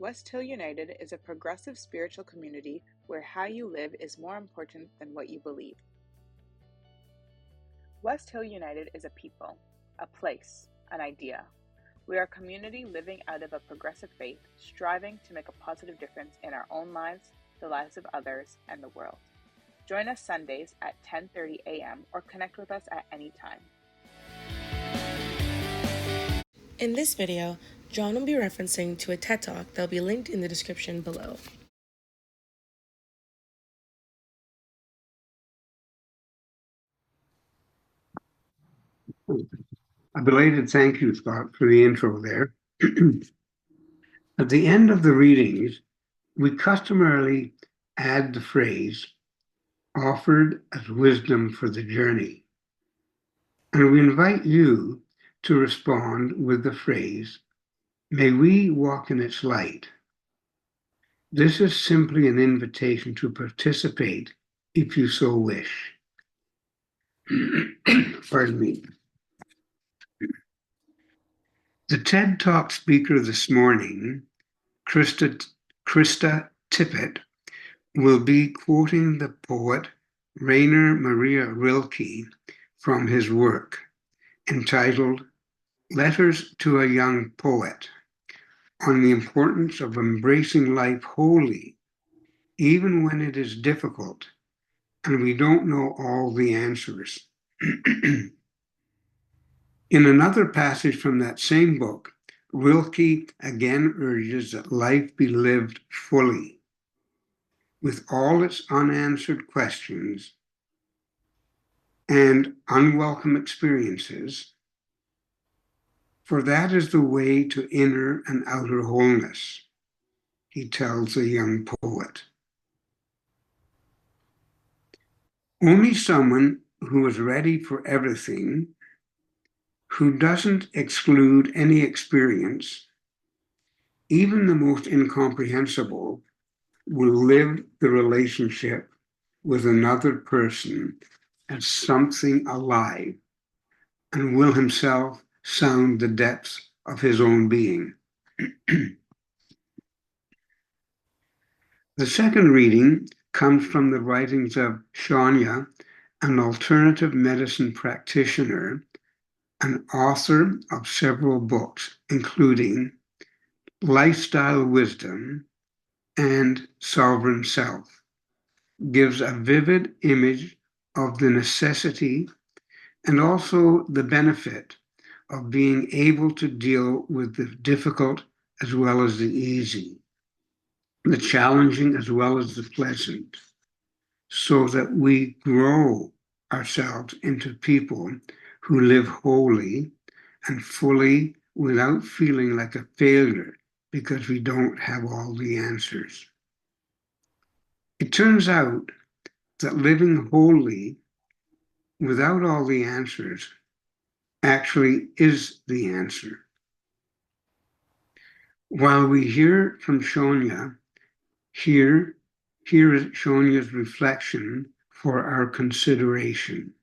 West Hill United is a progressive spiritual community where how you live is more important than what you believe. West Hill United is a people, a place, an idea. We are a community living out of a progressive faith, striving to make a positive difference in our own lives, the lives of others, and the world. Join us Sundays at 10:30 a.m. or connect with us at any time. In this video, John will be referencing to a TED Talk that will be linked in the description below. A belated thank you, Scott, for the intro there. At the end of the readings, we customarily add the phrase, offered as wisdom for the journey. And we invite you to respond with the phrase, may we walk in its light. This is simply an invitation to participate if you so wish. Pardon me. The TED Talk speaker this morning, Krista Tippett, will be quoting the poet Rainer Maria Rilke from his work entitled Letters to a Young Poet, on the importance of embracing life wholly, even when it is difficult and we don't know all the answers. In another passage from that same book, Rilke again urges that life be lived fully, with all its unanswered questions and unwelcome experiences, for that is the way to inner and outer wholeness, he tells a young poet. Only someone who is ready for everything, who doesn't exclude any experience, even the most incomprehensible, will live the relationship with another person as something alive and will himself sound the depths of his own being. The second reading comes from the writings of Shania, an alternative medicine practitioner, an author of several books, including Lifestyle Wisdom and Sovereign Self, gives a vivid image of the necessity and also the benefit of being able to deal with the difficult as well as the easy, the challenging as well as the pleasant, so that we grow ourselves into people who live wholly and fully without feeling like a failure because we don't have all the answers. It turns out that living wholly without all the answers actually is the answer. While we hear from Shania, here is Shonia's reflection for our consideration.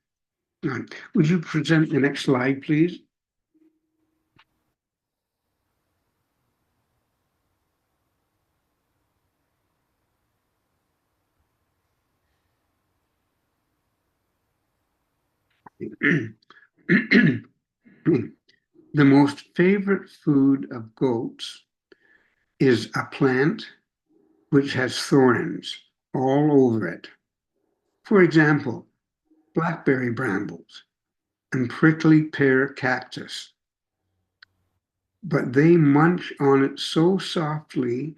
Right. Would you present the next slide, please? The most favorite food of goats is a plant which has thorns all over it. For example, blackberry brambles and prickly pear cactus. But they munch on it so softly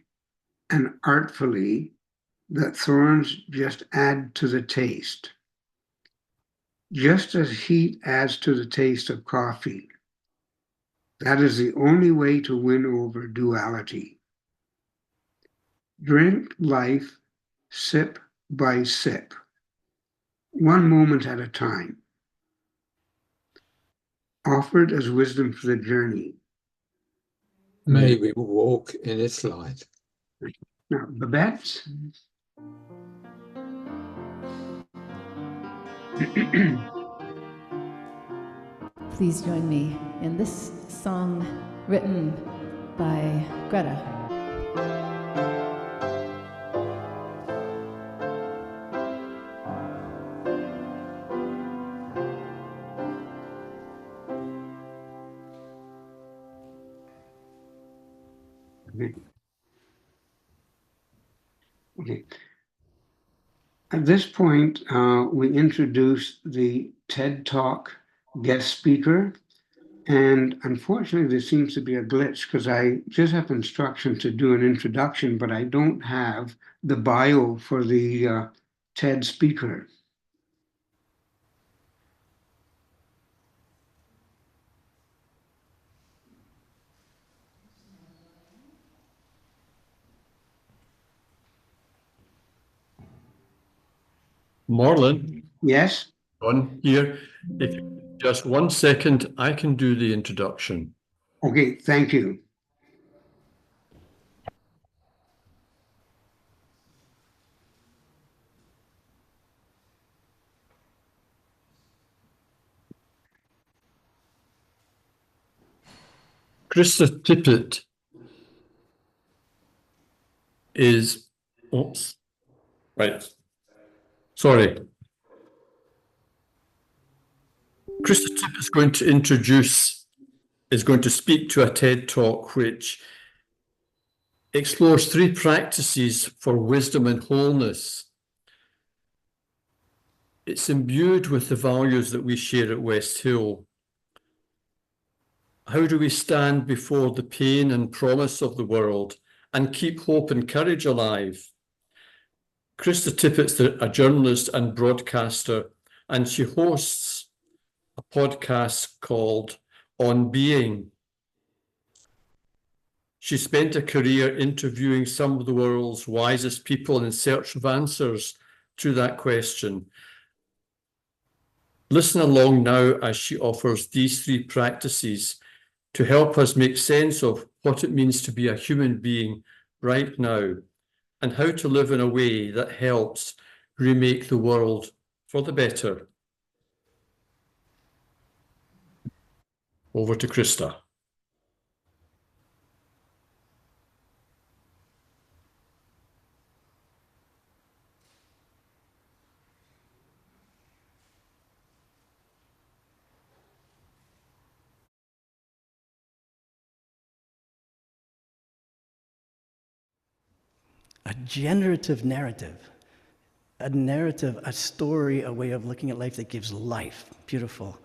and artfully that thorns just add to the taste. Just as heat adds to the taste of coffee, that is the only way to win over duality. Drink life sip by sip, one moment at a time, offered as wisdom for the journey. May we walk in its light. Now, Babette. Please join me in this song written by Greta. Okay. Okay. At this point, we introduce the TED Talk guest speaker. And unfortunately, there seems to be a glitch because I just have instruction to do an introduction, but I don't have the bio for the TED speaker. Marlon, Yes? on here. If just 1 second, I can do the introduction. Okay, thank you. Krista Tippett is, oops, right. Sorry. Krista Tippett is going to speak to a TED Talk which explores 3 practices for wisdom and wholeness. It's imbued with the values that we share at West Hill. How do we stand before the pain and promise of the world and keep hope and courage alive? Krista Tippett's a journalist and broadcaster, and she hosts a podcast called On Being. She spent a career interviewing some of the world's wisest people in search of answers to that question. Listen along now as she offers these 3 practices to help us make sense of what it means to be a human being right now and how to live in a way that helps remake the world for the better. Over to Krista. A generative narrative, a narrative, a story, a way of looking at life that gives life. Beautiful.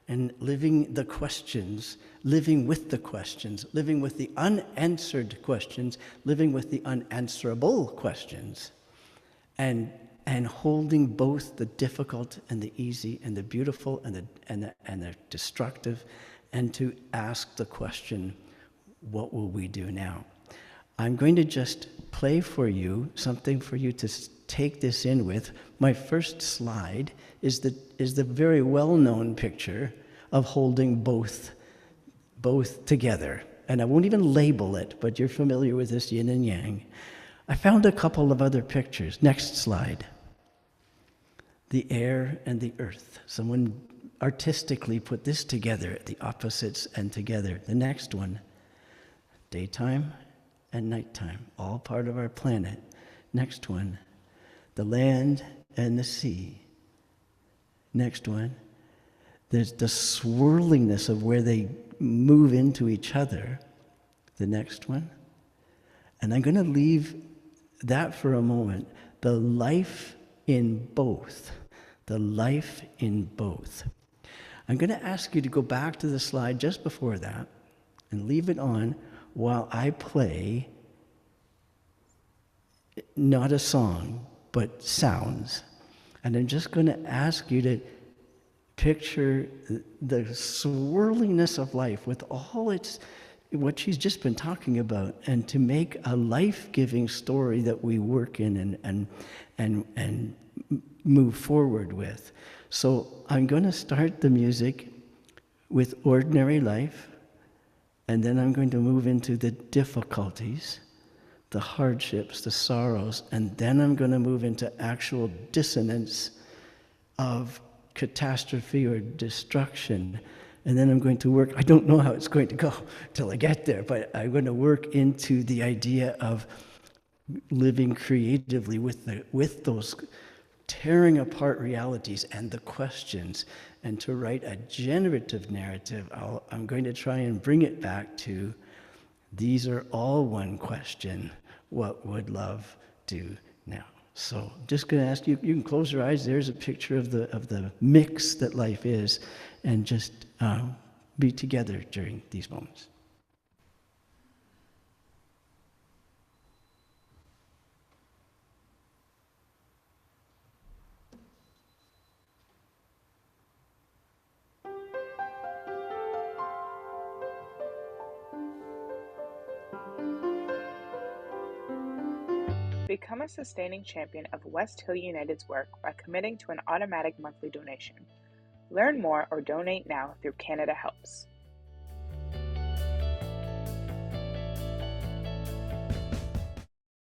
And living the questions, living with the questions, living with the unanswered questions, living with the unanswerable questions, and holding both the difficult and the easy and the beautiful and the destructive, and to ask the question, what will we do now? I'm going to just play for you something for you to take this in with. My first slide is the very well-known picture of holding both together. And I won't even label it, but you're familiar with this yin and yang. I found a couple of other pictures. Next slide. The air and the earth. Someone artistically put this together, the opposites and together. The next one. Daytime and nighttime, all part of our planet. Next one, the land and the sea. Next one, there's the swirlingness of where they move into each other. The next one, and I'm going to leave that for a moment. The life in both. The life in both. I'm going to ask you to go back to the slide just before that and leave it on while I play, not a song, but sounds. And I'm just going to ask you to picture the swirlingness of life with all its, what she's just been talking about, and to make a life-giving story that we work in and move forward with. So I'm going to start the music with ordinary life, and then I'm going to move into the difficulties, the hardships, the sorrows, and then I'm going to move into actual dissonance of catastrophe or destruction. And then I'm going to work, I don't know how it's going to go till I get there, but I'm going to work into the idea of living creatively with those tearing apart realities and the questions, and to write a generative narrative. I'm going to try and bring it back to These are all one question. What would love do now? So I'm just going to ask you, you can close your eyes. There's a picture of the mix that life is, and just be together during these moments. Become a sustaining champion of West Hill United's work by committing to an automatic monthly donation. Learn more or donate now through Canada Helps.